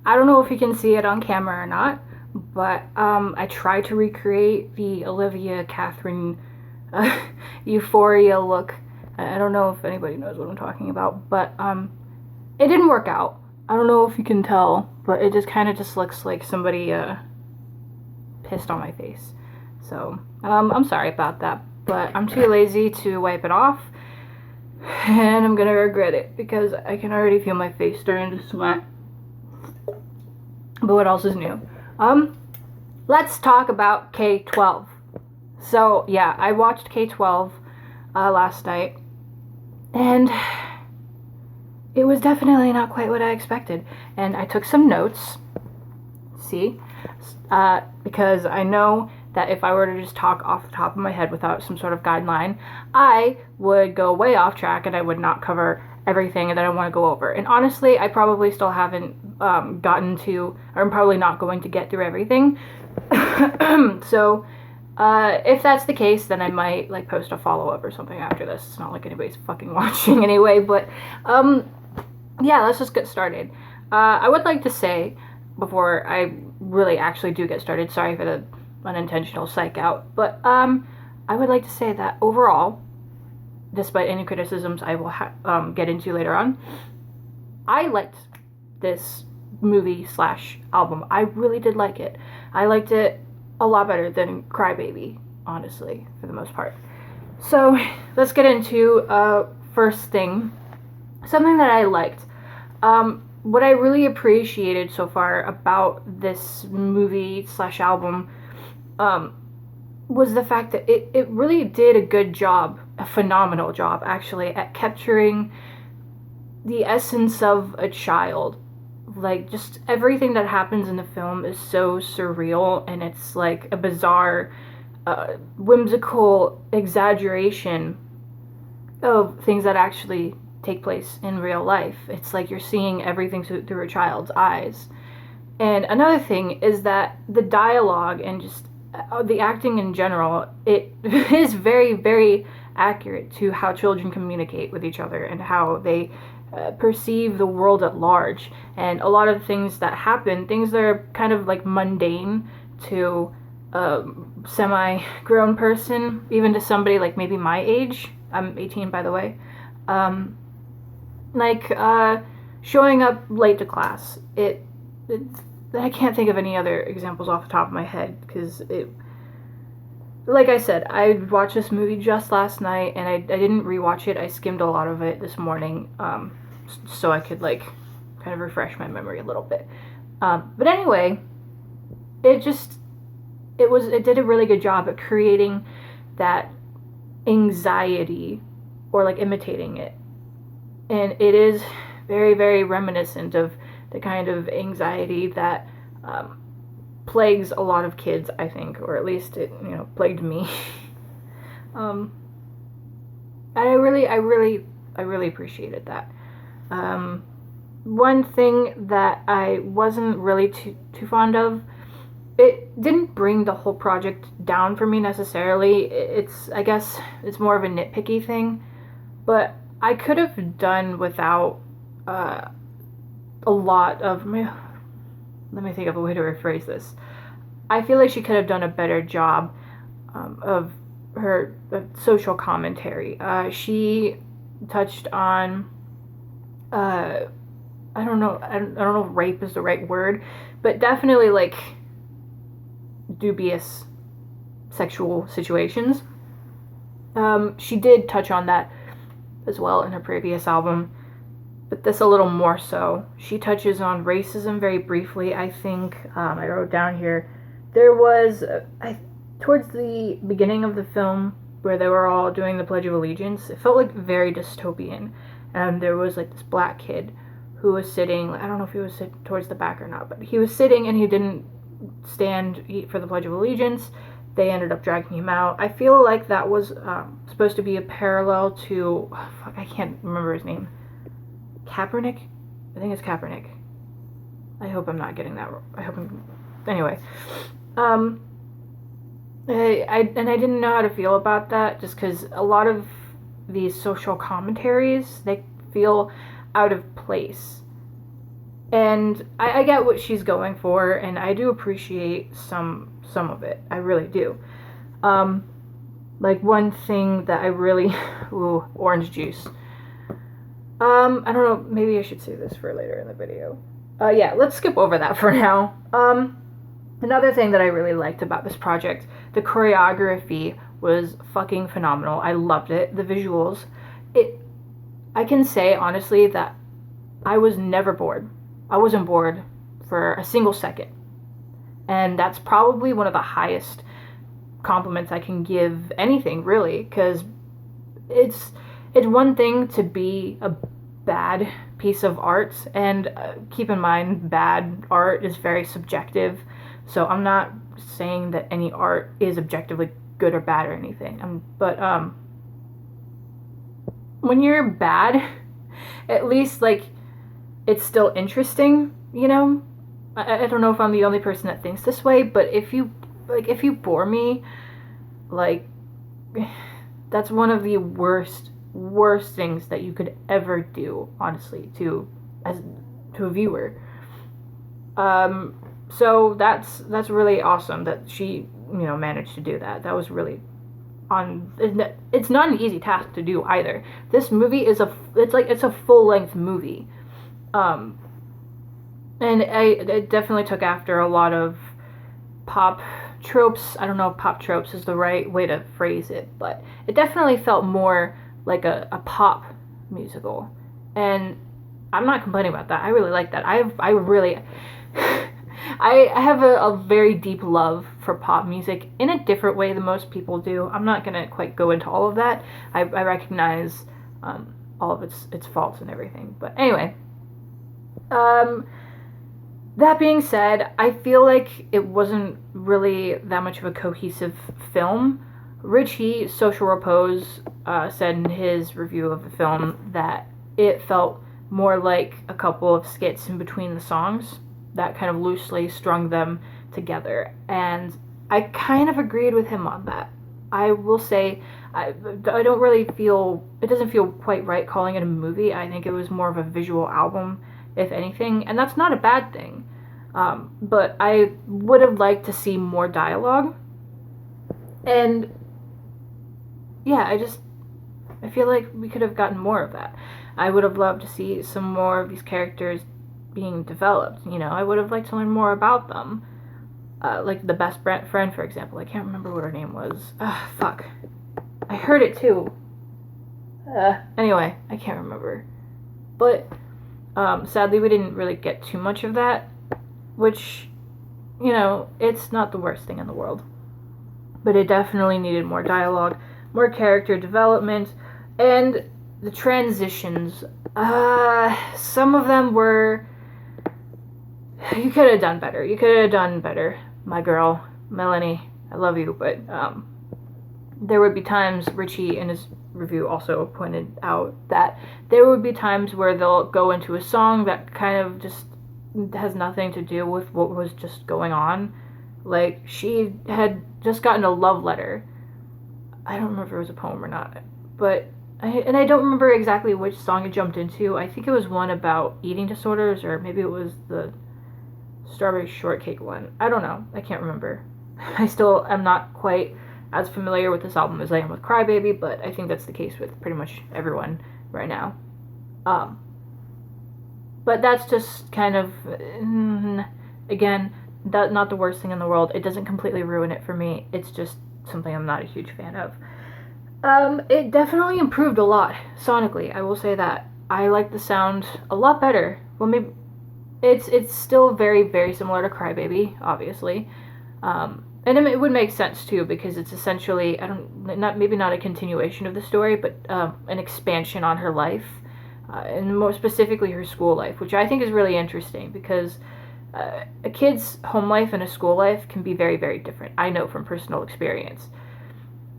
I don't know if you can see it on camera or not, but I tried to recreate the Olivia Catherine uh, Euphoria look. I don't know if anybody knows what I'm talking about, but it didn't work out. I don't know if you can tell, but it just kind of just looks like somebody pissed on my face. So I'm sorry about that, but I'm too lazy to wipe it off, and I'm gonna regret it because I can already feel my face starting to sweat. But what else is new? Let's talk about K-12. So yeah, I watched K-12 last night, and it was definitely not quite what I expected. And I took some notes. See, because I know that if I were to just talk off the top of my head without some sort of guideline, I would go way off track and I would not cover everything that I want to go over. And honestly, I probably still haven't gotten to, or I'm probably not going to get through everything. So, if that's the case, then I might like post a follow up or something after this. It's not like anybody's fucking watching anyway, but yeah, let's just get started. I would like to say before I really actually do get started, sorry for the unintentional psych out, but I would like to say that overall, despite any criticisms I will get into later on, I liked this movie slash album. I really did like it. I liked it a lot better than Crybaby, honestly, for the most part. So let's get into first thing, something that I liked. What I really appreciated so far about this movie slash album was the fact that it really did a good job, a phenomenal job actually, at capturing the essence of a child. Like, just everything that happens in the film is so surreal, and it's like a bizarre, whimsical exaggeration of things that actually take place in real life. It's like you're seeing everything through a child's eyes. And another thing is that the dialogue and just the acting in general, it is very, very accurate to how children communicate with each other and how they perceive the world at large. And a lot of things that happen, things that are kind of like mundane to a semi-grown person, even to somebody like maybe my age. I'm 18, by the way. Like showing up late to class. I can't think of any other examples off the top of my head because it. Like I said, I watched this movie just last night, and I didn't rewatch it. I skimmed a lot of it this morning, so I could like kind of refresh my memory a little bit. But anyway, it did a really good job at creating that anxiety, or like imitating it, and it is very, very reminiscent of the kind of anxiety that plagues a lot of kids, I think, or at least it, plagued me. I really appreciated that. One thing that I wasn't really too fond of, it didn't bring the whole project down for me necessarily. I guess it's more of a nitpicky thing, but I could have done without a lot of. Let me think of a way to rephrase this. I feel like she could have done a better job of her social commentary. She touched on, I don't know if rape is the right word, but definitely like dubious sexual situations. She did touch on that as well in her previous album, but this a little more so. She touches on racism very briefly, I think. I wrote down here, there was, towards the beginning of the film, where they were all doing the Pledge of Allegiance, it felt like very dystopian. And there was like this black kid who was sitting, I don't know if he was sitting towards the back or not, but he was sitting and he didn't stand for the Pledge of Allegiance. They ended up dragging him out. I feel like that was supposed to be a parallel to, I can't remember his name. Kaepernick? I think it's Kaepernick. I hope I'm not getting that wrong. Anyway. I didn't know how to feel about that, just because a lot of these social commentaries, they feel out of place. And I get what she's going for, and I do appreciate some of it. I really do. Like one thing that I really ooh, orange juice. I don't know, maybe I should say this for later in the video. Yeah, let's skip over that for now. Another thing that I really liked about this project, the choreography was fucking phenomenal. I loved it. The visuals. I can say honestly that I was never bored. I wasn't bored for a single second. And that's probably one of the highest compliments I can give anything, really, because it's one thing to be a bad piece of art, and keep in mind, bad art is very subjective. So I'm not saying that any art is objectively good or bad or anything. But when you're bad, at least like it's still interesting, you know. I don't know if I'm the only person that thinks this way, but if you bore me, like that's one of the worst things that you could ever do, honestly, to a viewer. So that's really awesome that she managed to do that. That was really it's not an easy task to do either. This movie is it's a full-length movie. And it definitely took after a lot of pop tropes. I don't know if pop tropes is the right way to phrase it, but it definitely felt more like a pop musical. And I'm not complaining about that. I really like that. I really I have a very deep love for pop music in a different way than most people do. I'm not gonna quite go into all of that. I recognize all of its faults and everything. But anyway, that being said, I feel like it wasn't really that much of a cohesive film. Richie, Social Repose, said in his review of the film that it felt more like a couple of skits in between the songs that kind of loosely strung them together. And I kind of agreed with him on that. I will say, I don't really feel, it doesn't feel quite right calling it a movie. I think it was more of a visual album, if anything, and that's not a bad thing. But I would have liked to see more dialogue. And yeah, I feel like we could have gotten more of that. I would have loved to see some more of these characters being developed. I would have liked to learn more about them. Like the best friend, for example. I can't remember what her name was. Fuck. I heard it too. Anyway, I can't remember. But sadly, we didn't really get too much of that, which, it's not the worst thing in the world. But it definitely needed more dialogue, more character development, and the transitions. Some of them were... You could have done better. You could have done better, my girl, Melanie. I love you, but there would be times, Richie in his review also pointed out, that there would be times where they'll go into a song that kind of just has nothing to do with what was just going on. Like, she had just gotten a love letter. I don't remember if it was a poem or not, but I don't remember exactly which song it jumped into. I think it was one about eating disorders, or maybe it was the strawberry shortcake one. I don't know. I can't remember. I still am not quite as familiar with this album as I am with Crybaby, but I think that's the case with pretty much everyone right now. But that's just kind of, again, not the worst thing in the world. It doesn't completely ruin it for me. It's just something I'm not a huge fan of. It definitely improved a lot sonically. I will say that. I like the sound a lot better. Well, maybe it's still very, very similar to Crybaby, obviously. And it would make sense too, because it's essentially, maybe not a continuation of the story, but an expansion on her life, and more specifically her school life, which I think is really interesting, because a kid's home life and a school life can be very, very different. I know from personal experience.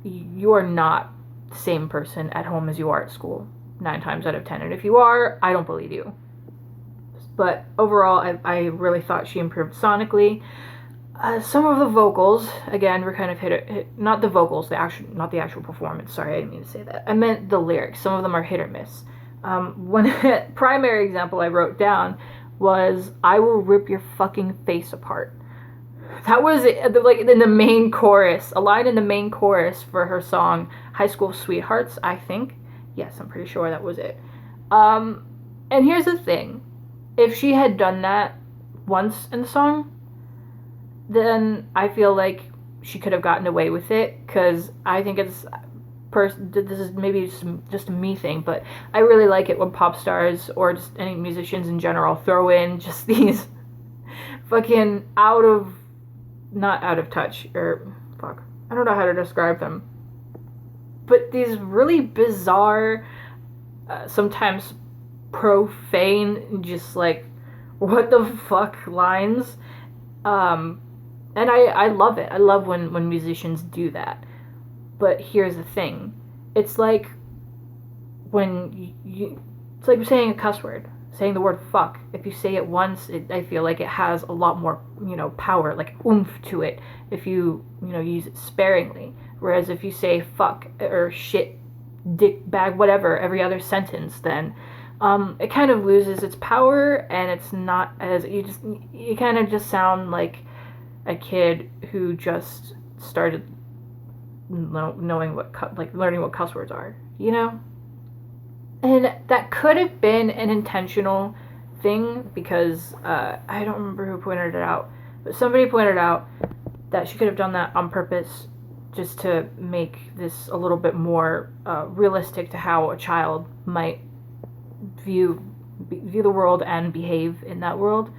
You are not the same person at home as you are at school, 9 times out of 10. And if you are, I don't believe you. But overall, I really thought she improved sonically. Some of the vocals, again, were kind of hit not the vocals, not the actual performance. Sorry, I didn't mean to say that. I meant the lyrics. Some of them are hit or miss. One primary example I wrote down was "I will rip your fucking face apart." That was like in the main chorus, a line in the main chorus for her song "High School Sweethearts." I think, yes, I'm pretty sure that was it. And here's the thing: if she had done that once in the song, then I feel like she could have gotten away with it, because I think it's this is maybe just a me thing, but I really like it when pop stars or just any musicians in general throw in just these fucking not out of touch, or fuck, I don't know how to describe them, but these really bizarre, sometimes profane, just like what the fuck lines. And I love it. I love when musicians do that. But here's the thing: it's like it's like saying a cuss word, saying the word fuck. If you say it once, I feel like it has a lot more, power, like oomph to it, if you use it sparingly. Whereas if you say fuck or shit, dick, bag, whatever, every other sentence, then it kind of loses its power, and it's not as, you kind of just sound like a kid who just started knowing learning what cuss words are, And that could have been an intentional thing, because I don't remember who pointed it out, but somebody pointed out that she could have done that on purpose, just to make this a little bit more realistic to how a child might view the world and behave in that world.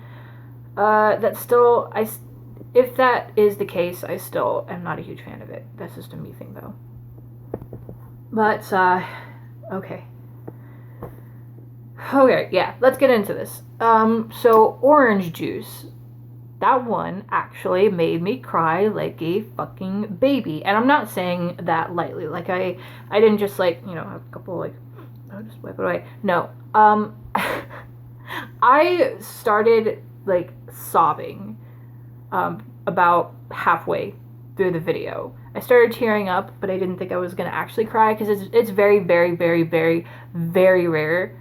If that is the case, I still am not a huge fan of it. That's just a me thing, though. But, okay. Okay, yeah, let's get into this. So, Orange Juice. That one actually made me cry like a fucking baby. And I'm not saying that lightly. Like, I didn't just, have a couple, I'll just wipe it away. No. I started, sobbing about halfway through the video. I started tearing up, but I didn't think I was going to actually cry, because it's very, very, very, very, very rare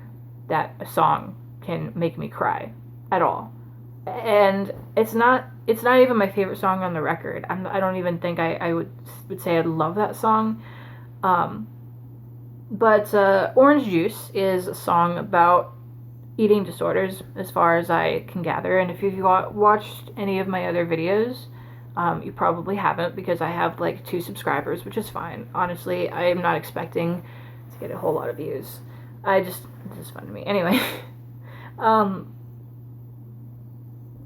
that a song can make me cry at all. And it's not even my favorite song on the record. I don't even think I would say I love that song. But Orange Juice is a song about eating disorders, as far as I can gather. And if you've watched any of my other videos, you probably haven't, because I have 2 subscribers, which is fine. Honestly, I am not expecting to get a whole lot of views. It's just fun to me. Anyway,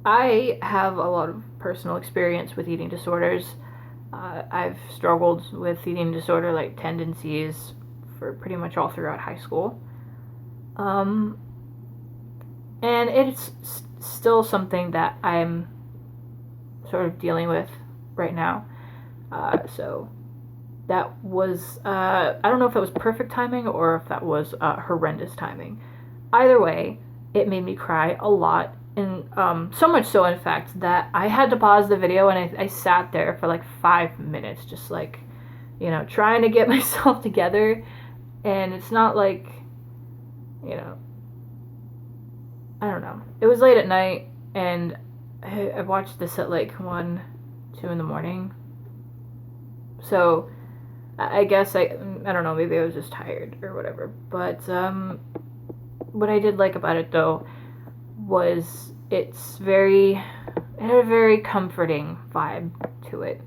I have a lot of personal experience with eating disorders. I've struggled with eating disorder tendencies for pretty much all throughout high school. And it's still something that I'm sort of dealing with right now. So that was, I don't know if that was perfect timing or if that was horrendous timing. Either way, it made me cry a lot. And so much so, in fact, that I had to pause the video, and I sat there for 5 minutes, just trying to get myself together. And it's not I don't know. It was late at night, and I watched this at 1, 2 in the morning. So I guess I don't know, maybe I was just tired or whatever. But what I did like about it, though, was it had a very comforting vibe to it,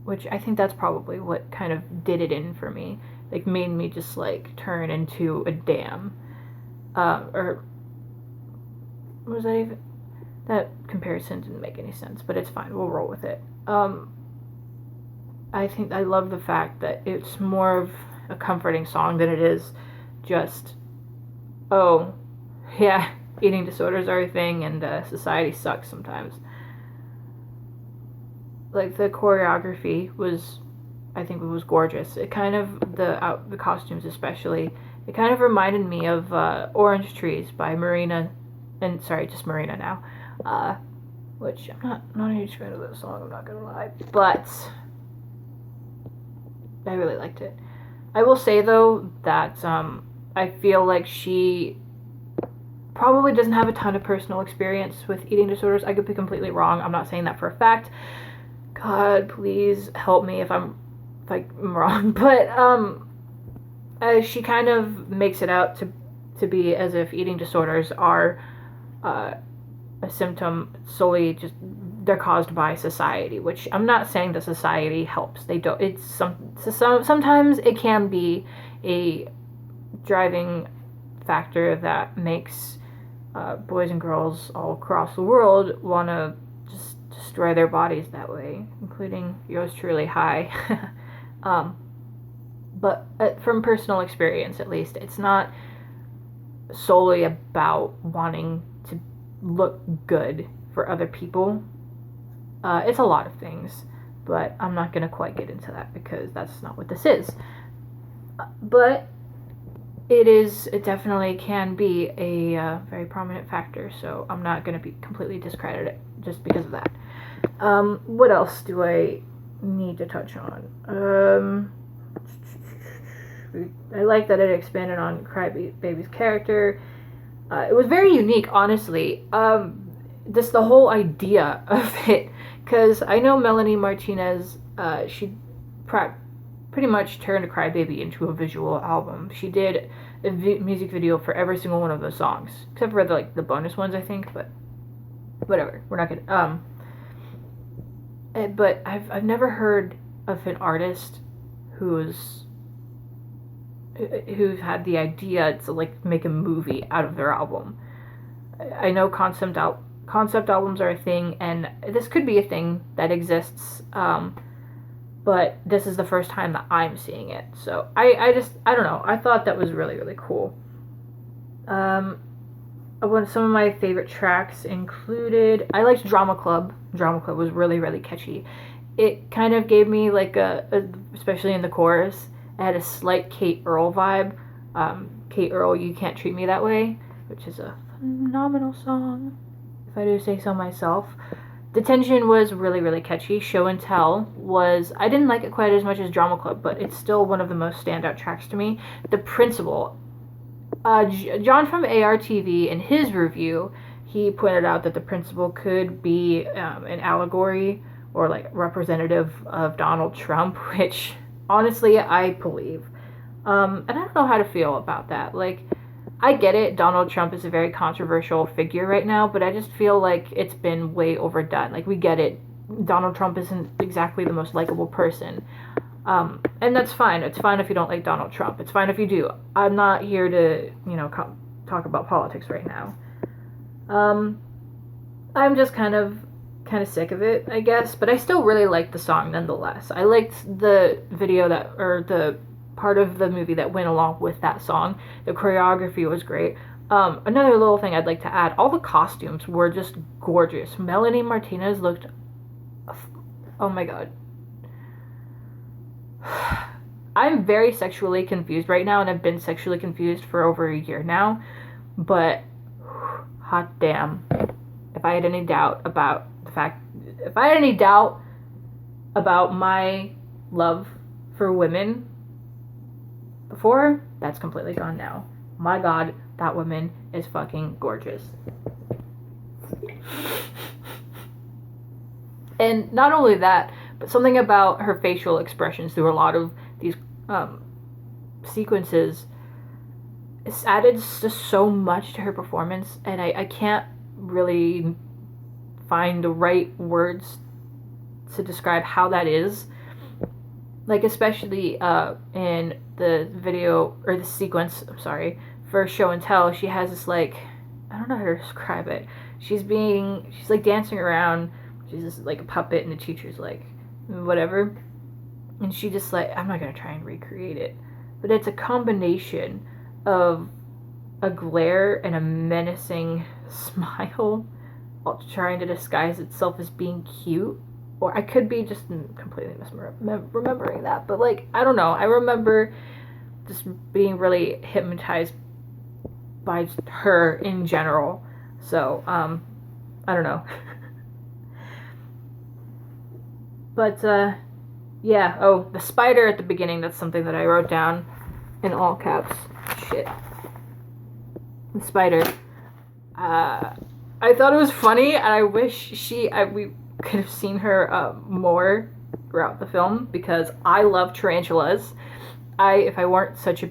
which I think that's probably what kind of did it in for me. Made me just turn into a dam. Or was that even? That comparison didn't make any sense, but it's fine. We'll roll with it. I think I love the fact that it's more of a comforting song than it is just, oh, yeah, eating disorders are a thing, and society sucks sometimes. The choreography was, I think, it was gorgeous. It kind of, the costumes especially, it kind of reminded me of Orange Trees by Marina, and sorry, just Marina now, which I'm not a huge fan of that song, I'm not gonna lie, but I really liked it. I will say, though, that I feel like she probably doesn't have a ton of personal experience with eating disorders. I could be completely wrong. I'm not saying that for a fact. God, please help me if I'm wrong. But she kind of makes it out to be as if eating disorders are a symptom solely just they're caused by society, which I'm not saying that society helps. They don't. It's sometimes it can be a driving factor that makes boys and girls all across the world want to just destroy their bodies that way, including yours truly. Hi. But from personal experience, at least, it's not solely about wanting to look good for other people. It's a lot of things, but I'm not going to quite get into that because that's not what this is. But it definitely can be a very prominent factor, so I'm not going to be completely discredit it just because of that. What else do I need to touch on? I like that it expanded on Crybaby's character. It was very unique, honestly. Just the whole idea of it, because I know Melanie Martinez, she pretty much turned Crybaby into a visual album. She did a music video for every single one of those songs, except for the bonus ones, I think. But whatever, we're not gonna. But I've never heard of an artist who's had the idea to make a movie out of their album. I know concept albums are a thing, and this could be a thing that exists, but this is the first time that I'm seeing it. So I don't know. I thought that was really, really cool. Some of my favorite tracks included, I liked Drama Club. Drama Club was really, really catchy. It kind of gave me especially in the chorus, it had a slight Kate Earl vibe. Kate Earl, You Can't Treat Me That Way, which is a phenomenal song, if I do say so myself. Detention was really, really catchy. Show and Tell I didn't like it quite as much as Drama Club, but it's still one of the most standout tracks to me. The Principal. John from ARTV, in his review, he pointed out that The Principal could be an allegory or representative of Donald Trump, which honestly I believe. And I don't know how to feel about that. I get it, Donald Trump is a very controversial figure right now, but I just feel like it's been way overdone. We get it. Donald Trump isn't exactly the most likable person. And that's fine. It's fine if you don't like Donald Trump. It's fine if you do. I'm not here to, talk about politics right now. I'm just kind of sick of it, I guess, but I still really liked the song nonetheless. I liked the video the part of the movie that went along with that song. The choreography was great. Another little thing I'd like to add, all the costumes were just gorgeous. Melanie Martinez looked, oh my god. I'm very sexually confused right now, and I've been sexually confused for over a year now, but hot damn, if I had any doubt about my love for women before, that's completely gone now. My god, that woman is fucking gorgeous. And not only that, but something about her facial expressions through a lot of these sequences, it's added just so much to her performance, and I can't really find the right words to describe how that is. Especially in the video, or the sequence, I'm sorry, for Show and Tell, she has this I don't know how to describe it. She's dancing around, she's just a puppet, and the teacher's whatever. And she just I'm not gonna try and recreate it, but it's a combination of a glare and a menacing smile while trying to disguise itself as being cute. Or I could be just completely misremembering that, but I don't know. I remember just being really hypnotized by her in general. So I don't know. But yeah. Oh, the spider at the beginning. That's something that I wrote down in all caps. Shit. The spider. I thought it was funny, and I wish we could have seen her more throughout the film, because I love tarantulas. If I weren't such a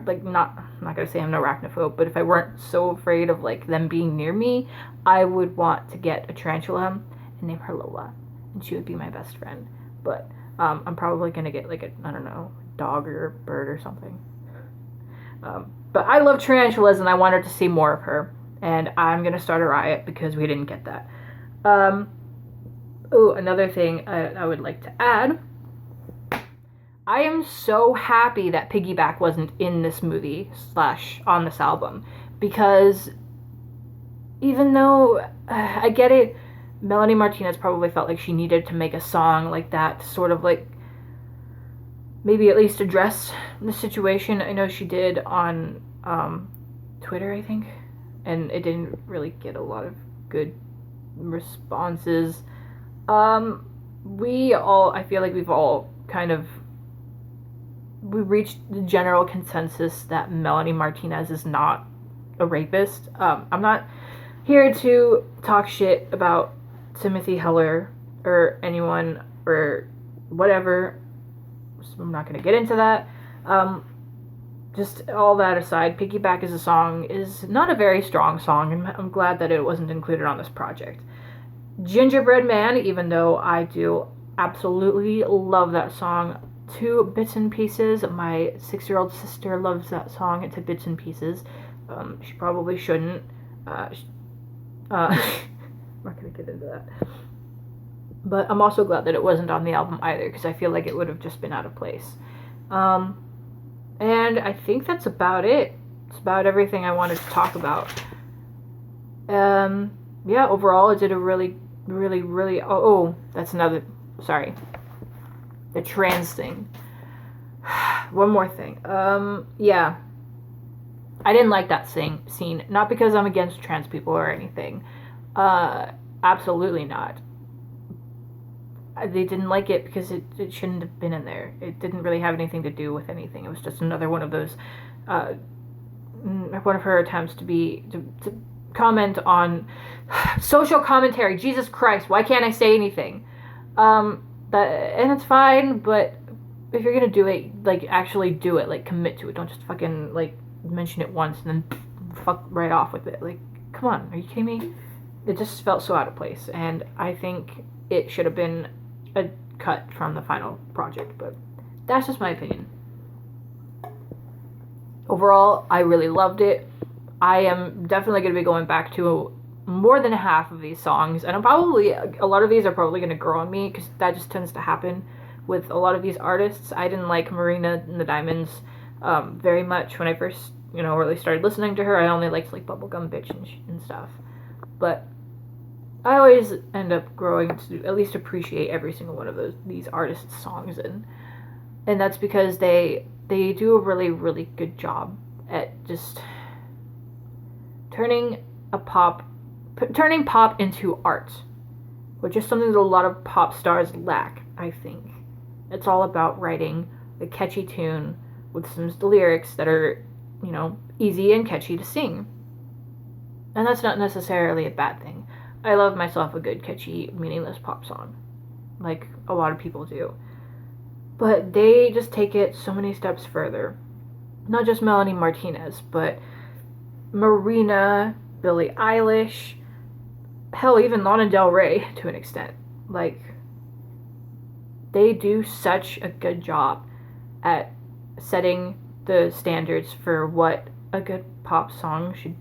like not I'm not gonna say I'm an arachnophobe, but if I weren't so afraid of like them being near me, I would want to get a tarantula and name her Lola, and she would be my best friend. But I'm probably gonna get like I don't know, dog or bird or something. But I love tarantulas, and I wanted to see more of her, and I'm gonna start a riot because we didn't get that. Another thing I would like to add. I am so happy that Piggyback wasn't in this movie / on this album, because even though I get it, Melanie Martinez probably felt like she needed to make a song like that to sort of like maybe at least address the situation. I know she did on Twitter, I think, and it didn't really get a lot of good responses. I feel like we've all kind of we reached the general consensus that Melanie Martinez is not a rapist. I'm not here to talk shit about Timothy Heller or anyone or whatever. So I'm not going to get into that. Just all that aside, Piggyback as a song is not a very strong song, and I'm glad that it wasn't included on this project. Gingerbread Man, even though I do absolutely love that song to bits and pieces. My 6-year-old sister loves that song to bits and pieces. She probably shouldn't. I'm not gonna get into that. But I'm also glad that it wasn't on the album either, because I feel like it would have just been out of place. And I think that's about it. It's about everything I wanted to talk about. Yeah, overall, it did a really, really, really... Oh, that's another... Sorry. The trans thing. One more thing. Yeah. I didn't like that scene. Not because I'm against trans people or anything. Absolutely not. They didn't like it because it shouldn't have been in there. It didn't really have anything to do with anything. It was just another one of those... one of her attempts to comment on social commentary. Jesus Christ, why can't I say anything? And it's fine, but if you're gonna do it, like, actually do it, like, commit to it. Don't just fucking, like, mention it once and then fuck right off with it. Like, come on, are you kidding me? It just felt so out of place, and I think it should have been a cut from the final project, but that's just my opinion. Overall, I really loved it. I am definitely going to be going back to more than half of these songs, and a lot of these are probably going to grow on me, because that just tends to happen with a lot of these artists. I didn't like Marina and the Diamonds very much when I first, really started listening to her. I only liked like Bubblegum Bitch and stuff, but I always end up growing to at least appreciate every single one of these artists' songs, and that's because they do a really, really good job at just turning pop into art, which is something that a lot of pop stars lack, I think. It's all about writing a catchy tune with some lyrics that are, easy and catchy to sing. And that's not necessarily a bad thing. I love myself a good, catchy, meaningless pop song, like a lot of people do. But they just take it so many steps further. Not just Melanie Martinez, but Marina, Billie Eilish, hell, even Lana Del Rey to an extent. Like, they do such a good job at setting the standards for what a good pop song should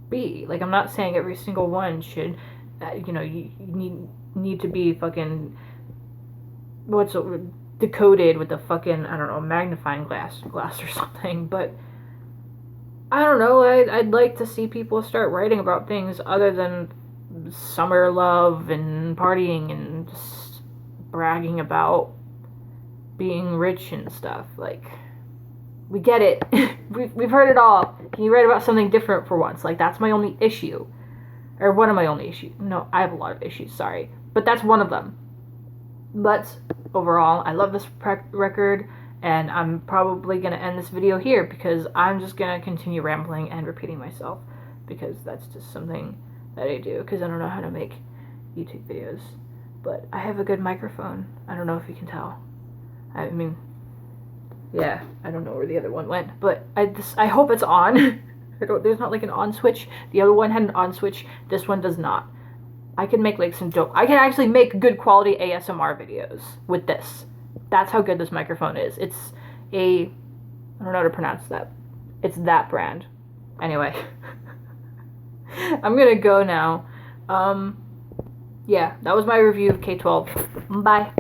be. Like, I'm not saying every single one should, you need to be fucking, decoded with the fucking, I don't know, magnifying glass or something, but I don't know, I'd like to see people start writing about things other than summer love and partying and just bragging about being rich and stuff. Like, we get it. We've heard it all. Can you write about something different for once? Like, that's my only issue. Or one of my only issues. No, I have a lot of issues, sorry. But that's one of them. But overall, I love this record, and I'm probably going to end this video here because I'm just going to continue rambling and repeating myself. because that's just something that I do, because I don't know how to make YouTube videos. But I have a good microphone. I don't know if you can tell. I mean, yeah, I don't know where the other one went, but I hope it's on. There's not like an on switch. The other one had an on switch. This one does not. I can make like some dope. I can actually make good quality ASMR videos with this. That's how good this microphone is. It's a, I don't know how to pronounce that. It's that brand. Anyway, I'm gonna go now. Yeah, that was my review of K-12. Bye.